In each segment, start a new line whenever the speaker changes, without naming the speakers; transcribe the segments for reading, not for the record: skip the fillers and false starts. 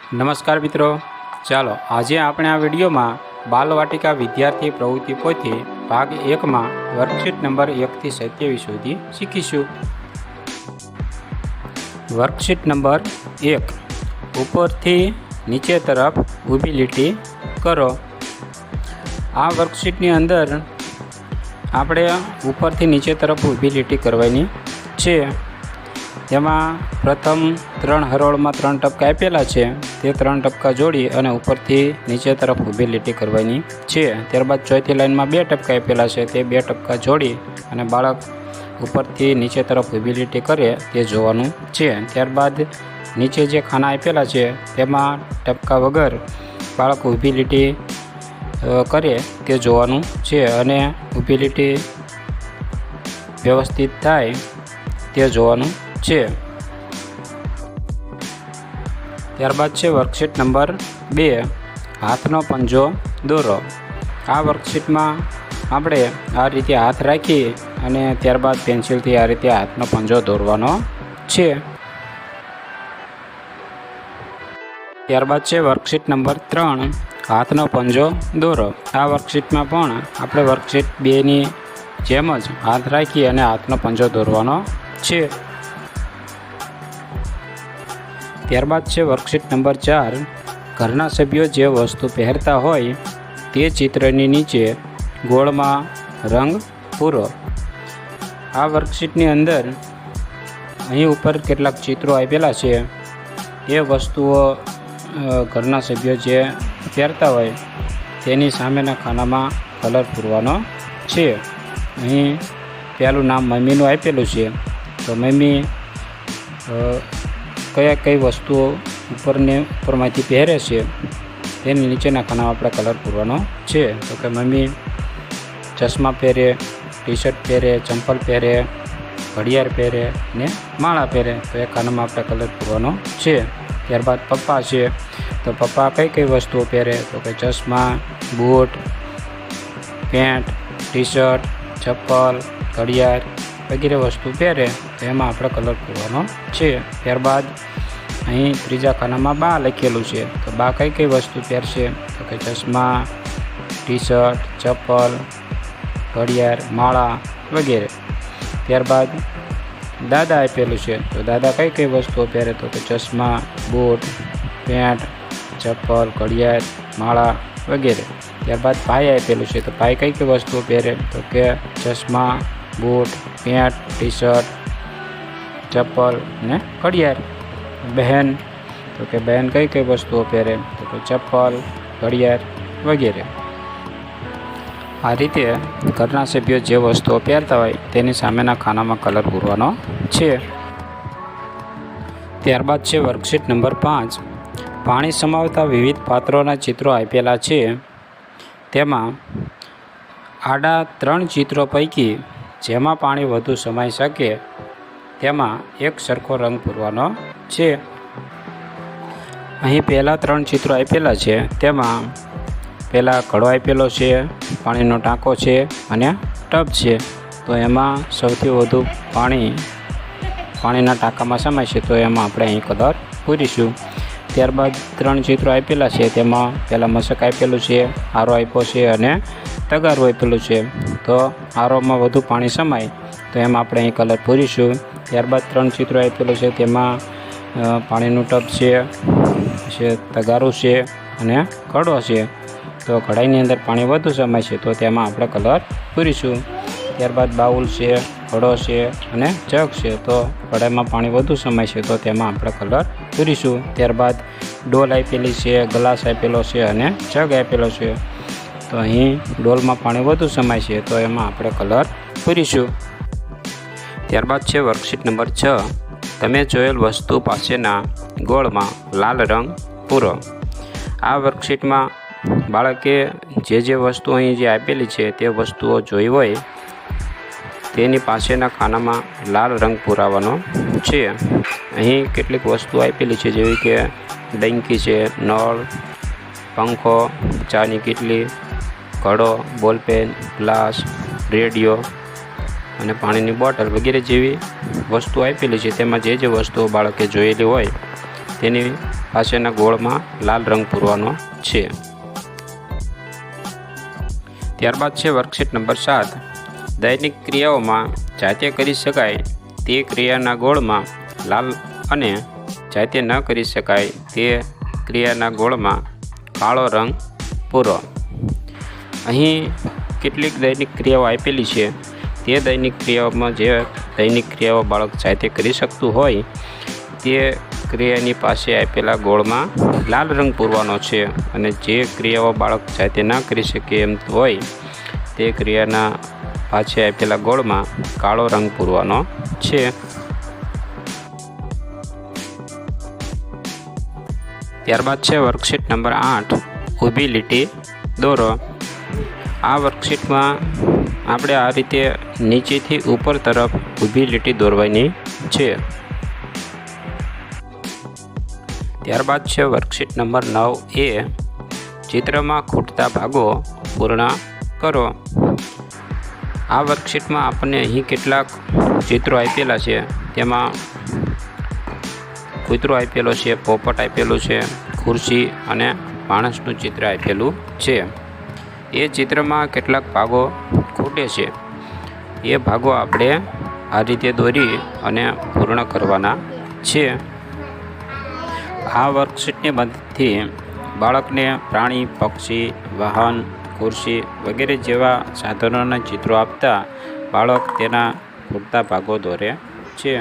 નમસ્કાર મિત્રો, ચાલો આજે આપણે આ વિડીયોમાં બાલવાટિકા વિદ્યાર્થી પ્રવૃત્તિ પોથી ભાગ 1માં વર્કશીટ નંબર 1 થી 27 સુધી શીખીશું। વર્કશીટ નંબર 1, ઉપરથી નીચે તરફ ઊભી લીટી કરો। આ વર્કશીટની અંદર આપણે ઉપરથી નીચે તરફ ઊભી લીટી કરવાની છે। તેમાં પ્રથમ 3 હરોળમાં 3 ટપકા આપેલા છે, તે 3 ટપકા જોડી અને ઉપરથી નીચે તરફ ઊભી લીટી કરવાની છે। ત્યારબાદ ચોથી લાઇનમાં 2 ટપકા આપેલા છે, તે 2 ટપકા જોડી અને બાળક ઉપરથી નીચે તરફ ઊભી લીટી કરે તે જોવાનું છે। ત્યારબાદ નીચે જે ખાના આપેલા છે તેમાં ટપકા વગર બાળક ઊભી લીટી કરે તે જોવાનું છે અને ઊભી લીટી વ્યવસ્થિત થાય તે જોવાનું છે। ત્યારબાદ છે વર્કશીટ નંબર 2, હાથનો પંજો દોરો। આ વર્કશીટમાં આપણે આ રીતે હાથ રાખી અને ત્યારબાદ પેન્સિલથી આ રીતે હાથનો પંજો દોરવાનો છે। ત્યારબાદ છે વર્કશીટ નંબર 3, હાથનો પંજો દોરો। આ વર્કશીટમાં પણ આપણે વર્કશીટ 2ની જેમ જ હાથ રાખી અને હાથનો પંજો દોરવાનો છે। ત્યારબાદ છે વર્કશીટ નંબર 4, ઘરના સભ્યો જે વસ્તુ પહેરતા હોય તે ચિત્રની નીચે ગોળમાં રંગ પૂરો। આ વર્કશીટની અંદર અહીં ઉપર કેટલાક ચિત્રો આપેલા છે, એ વસ્તુઓ ઘરના સભ્યો જે પહેરતા હોય તેની સામેના ખાનામાં કલર પૂરવાનો છે। અહીં પહેલું નામ મમ્મીનું આપેલું છે, તો મમ્મી કઈ વસ્તુઓ ઉપરમાંથી પહેરે છે તેની નીચેના ખાનામાં આપણે કલર પૂરવાનો છે। તો કે મમ્મી ચશ્મા પહેરે, ટી શર્ટ પહેરે, ચંપલ પહેરે, ઘડિયાળ પહેરે ને માળા પહેરે, તો એ ખાનામાં આપણે કલર પૂરવાનો છે। ત્યારબાદ પપ્પા છે, તો પપ્પા કઈ વસ્તુઓ પહેરે, તો કે ચશ્મા, બૂટ, પેન્ટ, ટી શર્ટ, ચપ્પલ, ઘડિયાળ વગેરે વસ્તુ પહેરે, તો એમાં આપણે કલર પૂરવાનો છે। ત્યારબાદ અહીં ત્રીજા ખાનામાં બા લખેલું છે, તો બા કઈ વસ્તુ પહેરશે, તો કે ચશ્મા, ટી શર્ટ, ચપ્પલ, ઘડિયાળ, માળા વગેરે। ત્યારબાદ દાદા આપેલું છે, તો દાદા કઈ વસ્તુઓ પહેરે, તો કે ચશ્મા, બૂટ, પેન્ટ, ચપ્પલ, ઘડિયાળ, માળા વગેરે। ત્યારબાદ ભાઈ આપેલું છે, તો ભાઈ કઈ વસ્તુઓ પહેરે, તો કે ચશ્મા, બૂટ, પેન્ટ, ટી શર્ટ, ચપ્પલ ને ઘડિયાળ। બહેન, તો કે બહેન કઈ વસ્તુઓ પહેરે, તો કે ચપ્પલ, ઘડિયાળ વગેરે। આ રીતે ઘરના સભ્યો જે વસ્તુઓ પહેરતા હોય તેની સામેના ખાનામાં કલર પૂરવાનો છે। ત્યારબાદ છે વર્કશીટ નંબર 5, પાણી સમાવતા વિવિધ પાત્રોના ચિત્રો આપેલા છે, તેમાં આડા 3 ચિત્રો પૈકી જેમાં પાણી વધુ સમાઈ શકે તેમાં એક સરખો રંગ પૂરવાનો છે। અહીં પહેલાં 3 ચિત્રો આપેલા છે, તેમાં પહેલાં ઘડો આપેલો છે, પાણીનો ટાંકો છે અને ટબ છે, તો એમાં સૌથી વધુ પાણીના ટાંકામાં સમાય છે, તો એમાં આપણે અહીં કલર પૂરીશું। ત્યારબાદ 3 ચિત્રો આપેલા છે, તેમાં પહેલાં મશક આપેલું છે, આરો આપ્યો છે અને તગારું આપેલું છે, તો આરોમાં વધુ પાણી સમાય તો એમાં આપણે અહીં કલર પૂરીશું। ત્યારબાદ 3 ચિત્રો આપેલું છે, તેમાં પાણીનું ટબ છે, તગારું છે અને ઘડો છે, તો કઢાઈની અંદર પાણી વધુ સમાય છે તો તેમાં આપણે કલર પૂરીશું। ત્યારબાદ બાઉલ છે, ઘડો છે અને જગ છે, તો કઢાઈમાં પાણી વધુ સમાય છે તો તેમાં આપણે કલર પૂરીશું। ત્યારબાદ ડોલ આપેલી છે, ગ્લાસ આપેલો છે અને જગ આપેલો છે, તો અહીં ડોલમાં પાણી વધુ સમાય છે તો એમાં આપણે કલર પૂરીશું। ત્યારબાદ છે વર્કશીટ નંબર 6, તમે જોયેલ વસ્તુ પાસેના ગોળમાં લાલ રંગ પૂરો। આ વર્કશીટમાં બાળકે જે વસ્તુ અહીં જે આપેલી છે તે વસ્તુઓ જોઈ હોય તેની પાસેના ખાનામાં લાલ રંગ પૂરાવાનો છે। અહીં કેટલીક વસ્તુઓ આપેલી છે, જેવી કે ડંકી છે, નળ, પંખો, ચાની કીટલી, ઘડો, બોલપેન, ગ્લાસ, રેડિયો અને પાણીની બોટલ વગેરે જેવી વસ્તુઓ આપેલી છે। તેમાં જે વસ્તુઓ બાળકે જોયેલી હોય તેની પાસેના ગોળમાં લાલ રંગ પૂરવાનો છે. ત્યારબાદ છે વર્કશીટ નંબર 7. દૈનિક ક્રિયાઓમાં જાતે કરી શકાય તે ક્રિયાના ગોળમાં લાલ અને જાતે ન કરી શકાય તે ક્રિયાના ગોળમાં કાળો રંગ પૂરો. અહીં કેટલીક દૈનિક ક્રિયાઓ આપેલી છે. તે દૈનિક ક્રિયાઓમાં જે દૈનિક ક્રિયાઓ બાળક જાતે કરી શકતું હોય તે ક્રિયાની પાસે આપેલા ગોળમાં લાલ રંગ પૂરવાનો છે, અને જે ક્રિયાઓ બાળક જાતે ન કરી શકે એમ હોય તે ક્રિયાના પાછે આપેલા ગોળમાં કાળો રંગ પૂરવાનો છે. ત્યારબાદ છે વર્કશીટ નંબર 8. ઊભી લીટી દોરો. આ વર્કશીટમાં આપણે આ રીતે નીચેથી ઉપર તરફ ઊભી લીટી દોરવાની છે. ત્યારબાદ છે વર્કશીટ નંબર 9A. ચિત્રમાં ખૂટતા ભાગો પૂર્ણ કરો. આ વર્કશીટમાં આપણને અહીં કેટલાક ચિત્રો આપેલા છે. તેમાં કૂતરો આપેલો છે, પોપટ આપેલું છે, ખુરશી અને માણસનું ચિત્ર આપેલું છે. એ ચિત્રમાં કેટલાક ભાગો ખૂટે છે. એ ભાગો આપણે આ રીતે દોરી અને પૂર્ણ કરવાના છે. આ વર્કશીટની મદદથી બાળકને પ્રાણી, પક્ષી, વાહન, ખુરશી વગેરે જેવા સાધનોના ચિત્રો આપતા બાળક તેના ખૂટતા ભાગો દોરે છે.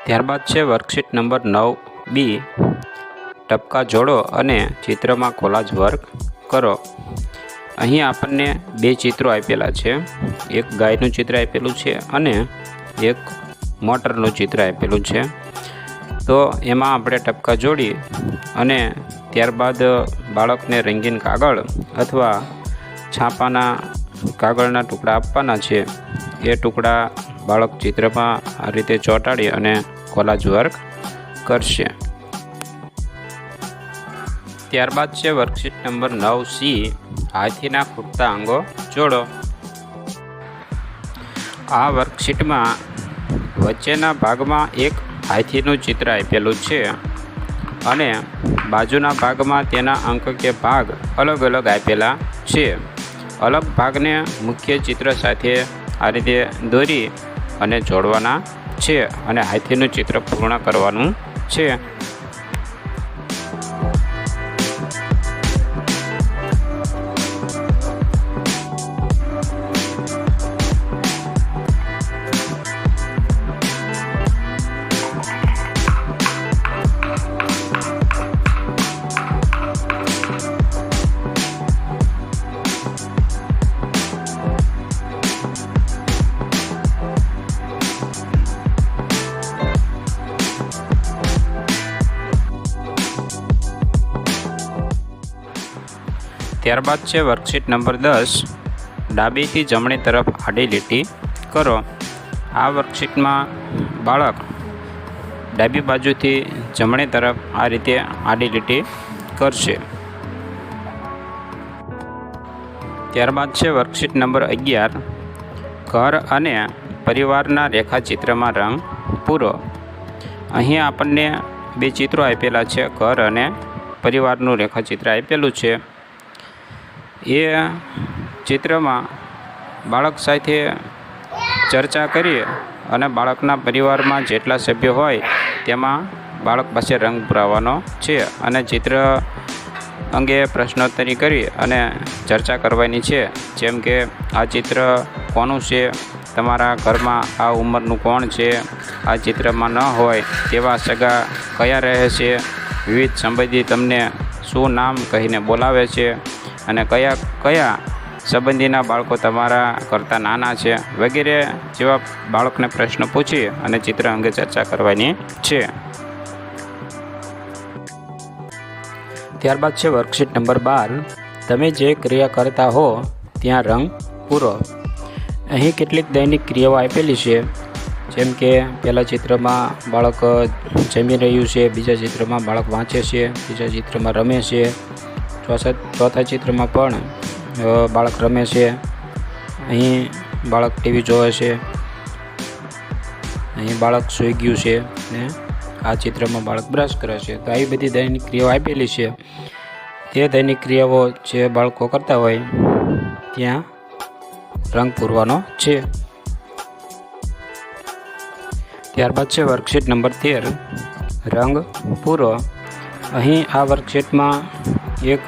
ત્યારબાદ છે વર્કશીટ નંબર 9B. ટપકા જોડો અને ચિત્રમાં કોલાજ વર્ક કરો. અહીં આપણને 2 ચિત્રો આપેલા છે. એક ગાયનું ચિત્ર આપેલું છે અને એક મોટરનું ચિત્ર આપેલું છે. તો એમાં આપણે ટપકા જોડી અને ત્યારબાદ બાળકને રંગીન કાગળ અથવા છાપાના કાગળના ટુકડા આપવાના છે. એ ટુકડા બાળક ચિત્રમાં આ રીતે ચોંટાડી અને કોલાજ વર્ક કરશે. ત્યારબાદ છે વર્કશીટ નંબર 9C. હાથીના ખૂટતા અંગો જોડો. આ વર્કશીટમાં વચ્ચેના ભાગમાં એક હાથીનું ચિત્ર આપેલું છે અને બાજુના ભાગમાં તેના અંક કે ભાગ અલગ અલગ આપેલા છે. અલગ ભાગને મુખ્ય ચિત્ર સાથે આ રીતે દોરી અને જોડવાના છે અને હાથીનું ચિત્ર પૂર્ણ કરવાનું છે. ત્યારબાદ છે વર્કશીટ નંબર 10. ડાબીથી જમણી તરફ આડી લીટી કરો. આ વર્કશીટમાં બાળક ડાબી બાજુથી જમણી તરફ આ રીતે આડી લીટી કરશે. ત્યારબાદ છે વર્કશીટ નંબર 11. ઘર અને પરિવારના રેખાચિત્રમાં રંગ પૂરો. અહીં આપણને 2 ચિત્રો આપેલા છે. ઘર અને પરિવારનું રેખાચિત્ર આપેલું છે. એ ચિત્રમાં બાળક સાથે ચર્ચા કરીએ અને બાળકના પરિવારમાં જેટલા સભ્યો હોય તેમાં બાળક પાસે રંગ પુરાવાનો છે અને ચિત્ર અંગે પ્રશ્નોત્તરી કરી અને ચર્ચા કરવાની છે. જેમ કે આ ચિત્ર કોનું છે, તમારા ઘરમાં આ ઉંમરનું કોણ છે, આ ચિત્રમાં ન હોય તેવા સગા કયા રહે છે, વિવિધ સંબંધી તમને શું નામ કહીને બોલાવે છે અને કયા કયા સંબંધીના બાળકો તમારા કરતાં નાના છે વગેરે જેવા બાળકને પ્રશ્ન પૂછી અને ચિત્ર અંગે ચર્ચા કરવાની છે. ત્યારબાદ છે વર્કશીટ નંબર 12. તમે જે ક્રિયા કરતા હો ત્યાં રંગ પૂરો. અહીં કેટલીક દૈનિક ક્રિયાઓ આપેલી છે. જેમ કે પહેલા ચિત્રમાં બાળક જમી રહ્યું છે, બીજા ચિત્રમાં બાળક વાંચે છે, ત્રીજા ચિત્રમાં રમે છે, ચોથા ચિત્રમાં પણ બાળક રમે છે, અહીં બાળક ટીવી જોવે છે, અહીં બાળક સૂઈ ગયું છે ને આ ચિત્રમાં બાળક બ્રશ કરે છે. તો આવી બધી દૈનિક ક્રિયાઓ આપેલી છે. તે દૈનિક ક્રિયાઓ જે બાળકો કરતા હોય ત્યાં રંગ પૂરવાનો છે. ત્યારબાદ છે વર્કશીટ નંબર 13. રંગ પૂરો. અહીં આ વર્કશીટમાં એક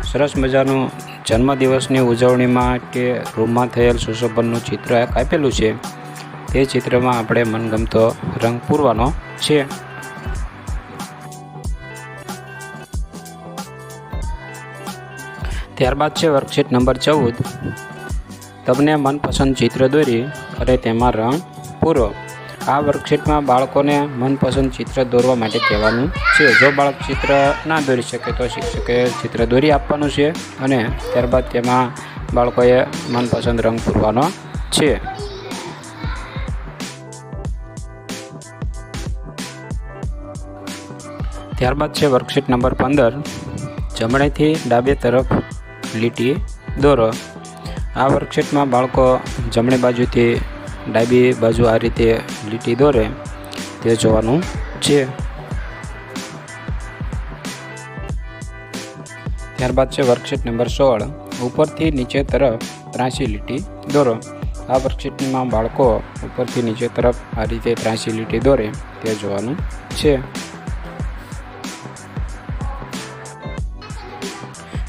સરસ મજાનું જન્મદિવસની ઉજવણીમાં કે રૂમમાં થયેલ સુશોભનનું ચિત્ર આપેલું છે. તે ચિત્રમાં આપણે મનગમતો રંગ પૂરવાનો છે. ત્યારબાદ છે વર્કશીટ નંબર 14. તમને મનપસંદ ચિત્ર દોરી અને તેમાં રંગ પૂરો. આ વર્કશીટમાં બાળકોને મનપસંદ ચિત્ર દોરવા માટે કહેવાનું છે. જો બાળક ચિત્ર ના દોરી શકે તો શિક્ષકે ચિત્ર દોરી આપવાનું છે અને ત્યારબાદ તેમાં બાળકોએ મનપસંદ રંગ પૂરવાનો છે. ત્યારબાદ છે વર્કશીટ નંબર 15. જમણેથી ડાબે તરફ લીટી દોરો. આ વર્કશીટમાં બાળકો જમણી બાજુથી ડાબી બાજુ આ રીતે લીટી દોરે તે જોવાનું છે. ત્યારબાદ છે વર્કશીટ નંબર 16. ઉપરથી નીચે તરફ ત્રાંસી લીટી દોરો. આ વર્કશીટમાં બાળકો ઉપરથી નીચે તરફ આ રીતે ત્રાંસી લીટી દોરે તે જોવાનું છે.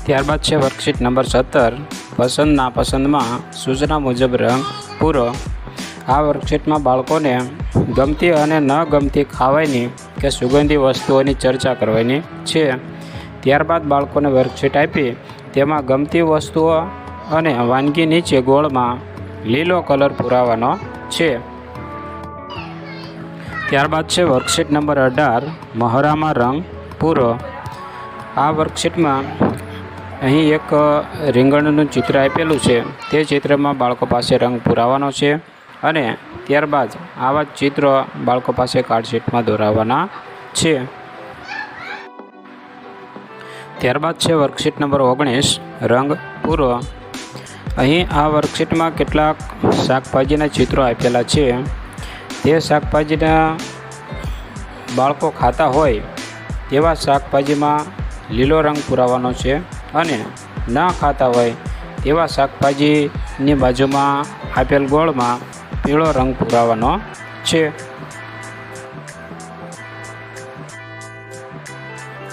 ત્યારબાદ છે વર્કશીટ નંબર 17. પસંદ નાપસંદમાં સૂચના મુજબ રંગ પૂરો. આ વર્કશીટમાં બાળકોને ગમતી અને ન ગમતી ખાવાની કે સુગંધી વસ્તુઓની ચર્ચા કરવાની છે. ત્યારબાદ બાળકોને વર્કશીટ આપી તેમાં ગમતી વસ્તુઓ અને વાનગી નીચે ગોળમાં લીલો કલર પુરાવાનો છે. ત્યારબાદ છે વર્કશીટ નંબર 18. મહોરામાં રંગ પૂરો. આ વર્કશીટમાં અહીં એક રીંગણનું ચિત્ર આપેલું છે. તે ચિત્રમાં બાળકો પાસે રંગ પુરાવાનો છે અને ત્યારબાદ આવા જ ચિત્રો બાળકો પાસે કાર્ડશીટમાં દોરાવવાના છે. ત્યારબાદ છે વર્કશીટ નંબર 19. રંગ પૂરો. અહીં આ વર્કશીટમાં કેટલાક શાકભાજીના ચિત્રો આપેલા છે. તે શાકભાજીના બાળકો ખાતા હોય તેવા શાકભાજીમાં લીલો રંગ પુરાવાનો છે અને ન ખાતા હોય તેવા શાકભાજીની બાજુમાં આપેલ ગોળમાં પીળો રંગ પુરાવાનો છે.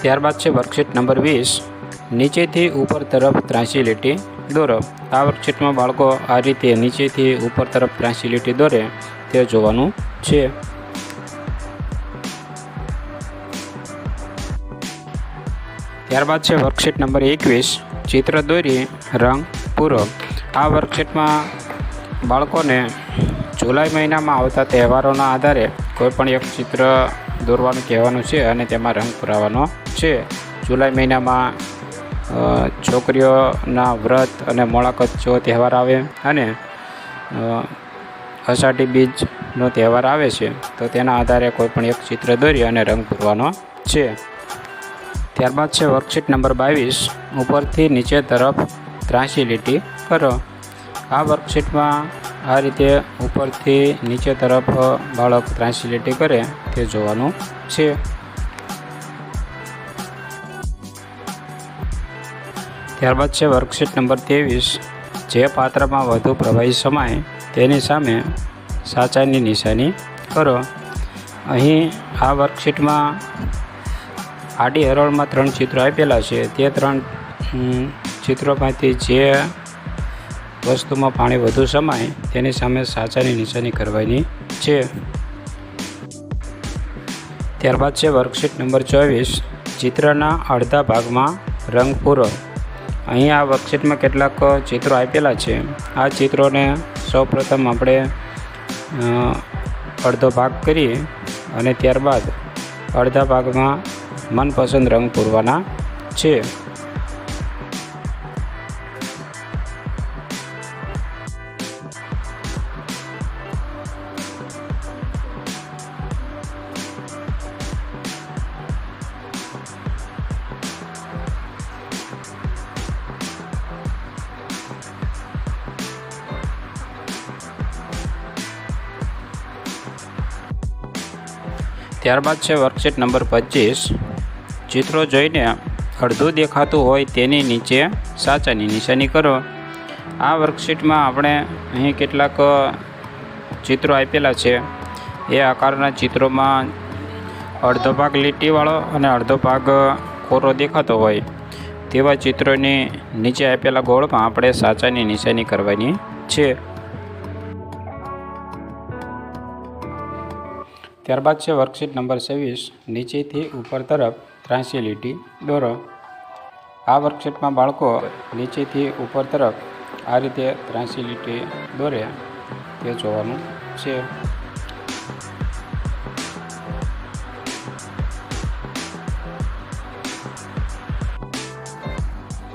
ત્યારબાદ છે વર્કશીટ નંબર 20. નીચેથી ઉપર તરફ ત્રાંસી લીટી દોરો. આ વર્કશીટમાં બાળકો આ રીતે નીચેથી ઉપર તરફ ત્રાંસી લીટી દોરે તે જોવાનું છે. ત્યારબાદ છે વર્કશીટ નંબર 21. ચિત્ર દોરી રંગ પૂરો. આ વર્કશીટમાં બાળકોને જુલાઈ મહિનામાં આવતા તહેવારોના આધારે કોઈપણ એક ચિત્ર દોરવાનું કહેવાનું છે અને તેમાં રંગ પુરાવાનો છે. જુલાઈ મહિનામાં છોકરીઓના વ્રત અને મોળાકત જેવો તહેવાર આવે અને અષાઢી બીજનો તહેવાર આવે છે. તો તેના આધારે કોઈપણ એક ચિત્ર દોરી અને રંગ પૂરવાનો છે. ત્યારબાદ છે વર્કશીટ નંબર 22. ઉપરથી નીચે તરફ ત્રાંસી લીટી કરો. આ વર્કશીટમાં આ રીતે ઉપરથી નીચે તરફ બાળક ત્રાંસી લીટી કરે તે જોવાનું છે. ત્યારબાદ છે વર્કશીટ નંબર 23, જે પાત્રમાં વધુ પ્રવાહી સમાય તેની સામે સાચાની નિશાની કરો. અહીં આ વર્કશીટમાં આડી હરોળમાં 3 ચિત્રો આપેલા છે. તે 3 ચિત્રોમાંથી જે વસ્તુમાં પાણી વધુ સમાય તેની સામે સાચાની નિશાની કરવાની છે. ત્યારબાદ છે વર્કશીટ નંબર 24, ચિત્રના અડધા ભાગમાં રંગ પૂરો. અહીં આ વર્કશીટમાં કેટલાક ચિત્રો આપેલા છે. આ ચિત્રોને સૌપ્રથમ આપણે અડધો ભાગ કરી અને ત્યારબાદ અડધા ભાગમાં મનપસંદ રંગ પૂરવાના છે. ત્યારબાદ છે વર્કશીટ નંબર 25, ચિત્રો જોઈને અડધું દેખાતું હોય તેની નીચે સાચાની નિશાની કરો. આ વર્કશીટમાં આપણે અહીં કેટલાક ચિત્રો આપેલા છે. એ આકારના ચિત્રોમાં અડધો ભાગ લીટીવાળો અને અડધો ભાગ કોરો દેખાતો હોય તેવા ચિત્રોની નીચે આપેલા ગોળમાં આપણે સાચાની નિશાની કરવાની છે. ત્યારબાદ છે વર્કશીટ નંબર 26, નીચેથી ઉપર તરફ 83 લીટી દોરો. આ વર્કશીટમાં બાળકો નીચેથી ઉપર તરફ આ રીતે 83 લીટી દોરે તે જોવાનું છે.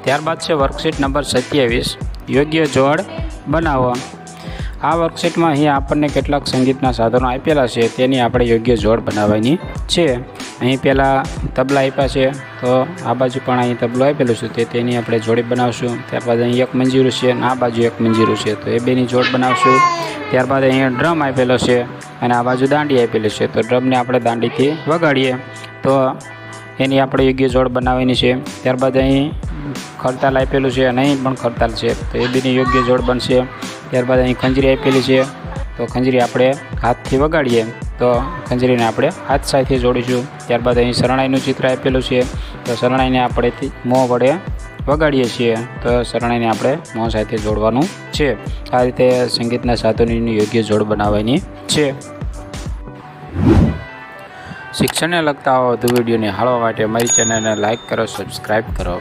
ત્યારબાદ છે વર્કશીટ નંબર 27, યોગ્ય જોડ બનાવો. આ વર્કશીટમાં અહીં આપણને કેટલાક સંગીતના સાધનો આપેલા છે તેની આપણે યોગ્ય જોડ બનાવવાની છે. અહીં પહેલાં તબલા આપ્યા છે, તો આ બાજુ પણ અહીં તબલો આપેલું છે તેની આપણે જોડી બનાવશું. ત્યારબાદ અહીં એક મંજીરું છે અને આ બાજુ એક મંજીરું છે, તો એ બેની જોડ બનાવશું. ત્યારબાદ અહીંયા ડ્રમ આપેલો છે અને આ બાજુ દાંડી આપેલી છે, તો ડ્રમને આપણે દાંડીથી વગાડીએ તો એની આપણે યોગ્ય જોડ બનાવવાની છે. ત્યારબાદ અહીં ખડતાલ આપેલું છે અને અહીં પણ ખડતાલ છે, તો એ બેની યોગ્ય જોડ બનશે. ત્યારબાદ અહીં ખંજરી આપેલી છે, તો ખંજરી આપણે હાથથી વગાડીએ તો ખંજરીને આપણે હાથ સાથે જોડીશું. ત્યારબાદ અહીં શરણાઈનું ચિત્ર આપેલું છે, તો શરણાઈને આપણે મોં વડે વગાડીએ છીએ, તો શરણાઈને આપણે મોં સાથે જોડવાનું છે. આ રીતે સંગીતના સાધનોની યોગ્ય જોડ બનાવવાની છે. શિક્ષણને લગતા વધુ વિડીયો નિહાળવા માટે અમારી ચેનલને લાઇક કરો, સબસ્ક્રાઈબ કરો.